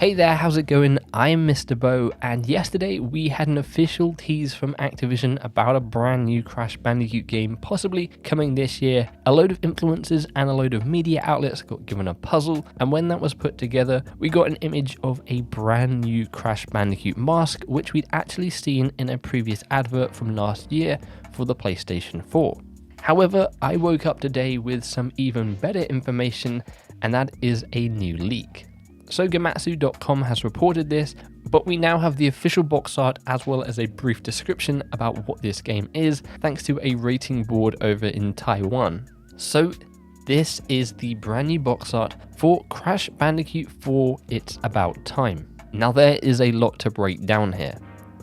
Hey there, how's it going? I'm MisterBo, and yesterday we had an official tease from Activision about a brand new Crash Bandicoot game possibly coming this year. A load of influencers and a load of media outlets got given a puzzle, and when that was put together, we got an image of a brand new Crash Bandicoot mask, which we'd actually seen in a previous advert from last year for the PlayStation 4. However, I woke up today with some even better information, and that is a new leak. So Gematsu.com has reported this, but we now have the official box art as well as a brief description about what this game is, thanks to a rating board over in Taiwan. So this is the brand new box art for Crash Bandicoot 4 It's About Time. Now there is a lot to break down here.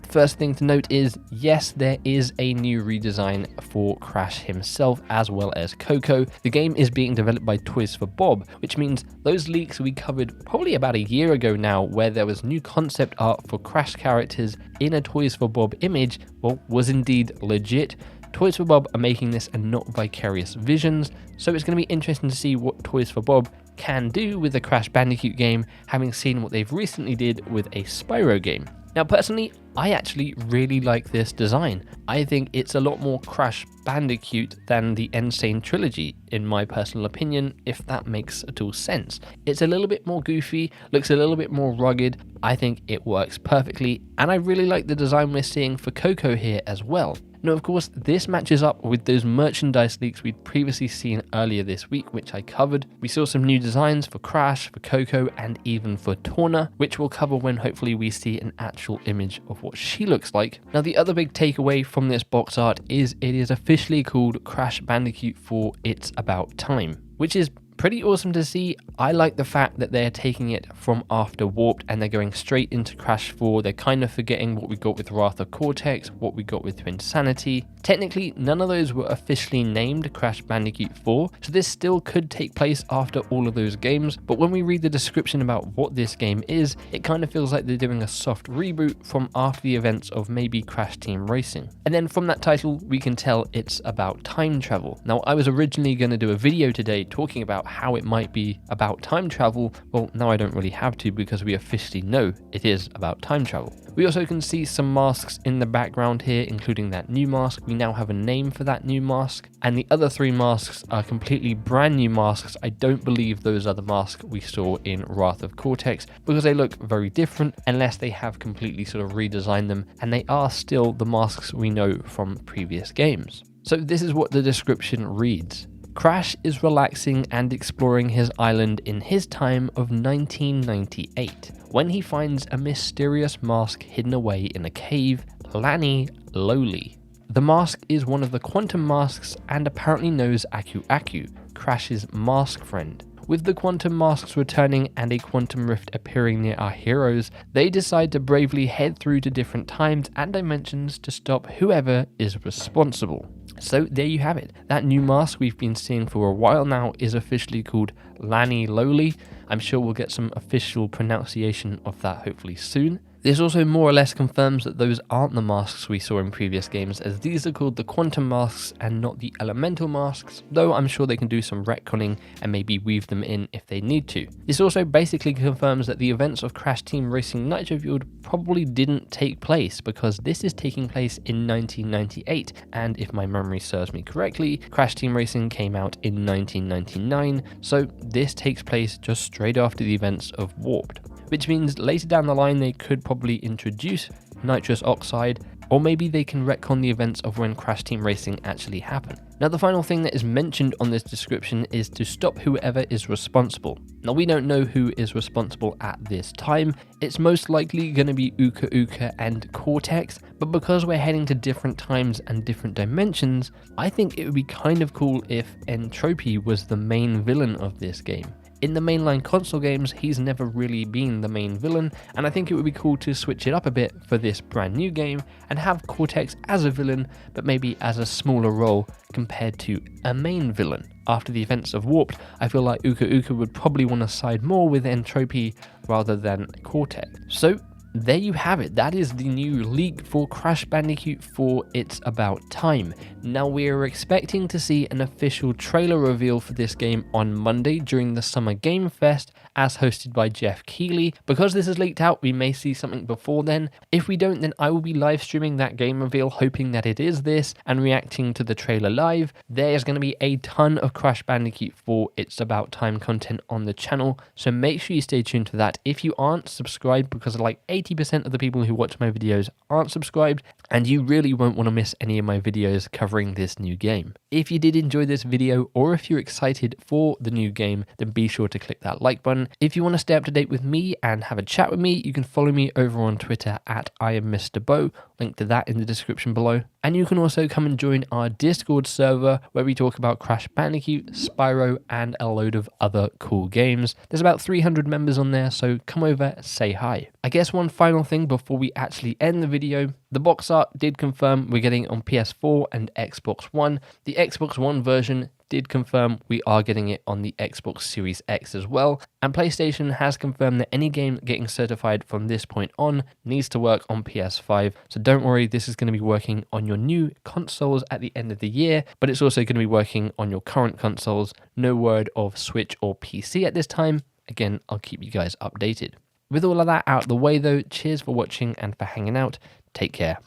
First thing to note is, yes, there is a new redesign for Crash himself as well as Coco. The game is being developed by Toys for Bob, which means those leaks we covered probably about a year ago now, where there was new concept art for Crash characters in a Toys for Bob image, was indeed legit. Toys for Bob are making this and not Vicarious Visions, so it's going to be interesting to see what Toys for Bob can do with the Crash Bandicoot game, having seen what they've recently did with a Spyro game. Now personally, I actually really like this design. I think it's a lot more Crash Bandicoot than the Insane trilogy, in my personal opinion, if that makes at all sense. It's a little bit more goofy, looks a little bit more rugged. I think it works perfectly, and I really like the design we're seeing for Coco here as well. Now, of course, this matches up with those merchandise leaks we'd previously seen earlier this week, which I covered. We saw some new designs for Crash, for Coco, and even for Torna, which we'll cover when hopefully we see an actual image of what she looks like. Now, the other big takeaway from this box art is it is officially called Crash Bandicoot 4 It's About Time, which is pretty awesome to see. I like the fact that they're taking it from after Warped and they're going straight into Crash 4. They're kind of forgetting what we got with Wrath of Cortex, what we got with Twinsanity. Technically, none of those were officially named Crash Bandicoot 4, so this still could take place after all of those games, but when we read the description about what this game is, it kind of feels like they're doing a soft reboot from after the events of maybe Crash Team Racing. And then from that title, we can tell it's about time travel. Now, I was originally going to do a video today talking about how it might be about time travel. Well, now I don't really have to because we officially know it is about time travel. We also can see some masks in the background here, including that new mask. We now have a name for that new mask, and the other three masks are completely brand new masks. I don't believe those are the masks we saw in Wrath of Cortex because they look very different unless they have completely sort of redesigned them, and they are still the masks we know from previous games. So this is what the description reads. Crash is relaxing and exploring his island in his time of 1998, when he finds a mysterious mask hidden away in a cave, Lani-Loli. The mask is one of the quantum masks and apparently knows Aku Aku, Crash's mask friend. With the quantum masks returning and a quantum rift appearing near our heroes, they decide to bravely head through to different times and dimensions to stop whoever is responsible. So there you have it. That new mask we've been seeing for a while now is officially called Lani-Loli. I'm sure we'll get some official pronunciation of that hopefully soon. This also more or less confirms that those aren't the masks we saw in previous games, as these are called the quantum masks and not the elemental masks, though I'm sure they can do some retconning and maybe weave them in if they need to. This also basically confirms that the events of Crash Team Racing Nitro Fueled probably didn't take place, because this is taking place in 1998, and if my memory serves me correctly, Crash Team Racing came out in 1999, so this takes place just straight after the events of Warped, which means later down the line they could probably introduce nitrous oxide, or maybe they can retcon the events of when Crash Team Racing actually happened. Now, the final thing that is mentioned on this description is to stop whoever is responsible. Now, we don't know who is responsible at this time. It's most likely going to be Uka Uka and Cortex, but because we're heading to different times and different dimensions, I think it would be kind of cool if Entropy was the main villain of this game. In the mainline console games, he's never really been the main villain, and I think it would be cool to switch it up a bit for this brand new game and have Cortex as a villain, but maybe as a smaller role compared to a main villain. After the events of Warped, I feel like Uka Uka would probably want to side more with Entropy rather than Cortex. So there you have it. That is the new leak for Crash Bandicoot 4 It's About Time. Now we are expecting to see an official trailer reveal for this game on Monday during the Summer Game Fest as hosted by Jeff Keighley. Because this is leaked out, we may see something before then. If we don't, then I will be live streaming that game reveal, hoping that it is this and reacting to the trailer live. There's going to be a ton of Crash Bandicoot 4 It's About Time content on the channel, so make sure you stay tuned for that. If you aren't subscribed, because like 80% of the people who watch my videos aren't subscribed, and you really won't want to miss any of my videos covering this new game. If you did enjoy this video, or if you're excited for the new game, then be sure to click that like button. If you want to stay up to date with me and have a chat with me, you can follow me over on Twitter at @IamMisterBo, link to that in the description below. And you can also come and join our Discord server where we talk about Crash Bandicoot, Spyro, and a load of other cool games. There's about 300 members on there, so come over, say hi. I guess one final thing before we actually end the video, the box art did confirm we're getting it on PS4 and Xbox One. The Xbox One version did confirm we are getting it on the Xbox Series X as well, and PlayStation has confirmed that any game getting certified from this point on needs to work on PS5, so don't worry, this is going to be working on your new consoles at the end of the year, but it's also going to be working on your current consoles. No word of Switch or PC at this time. Again, I'll keep you guys updated. With all of that out of the way though, cheers for watching and for hanging out. Take care.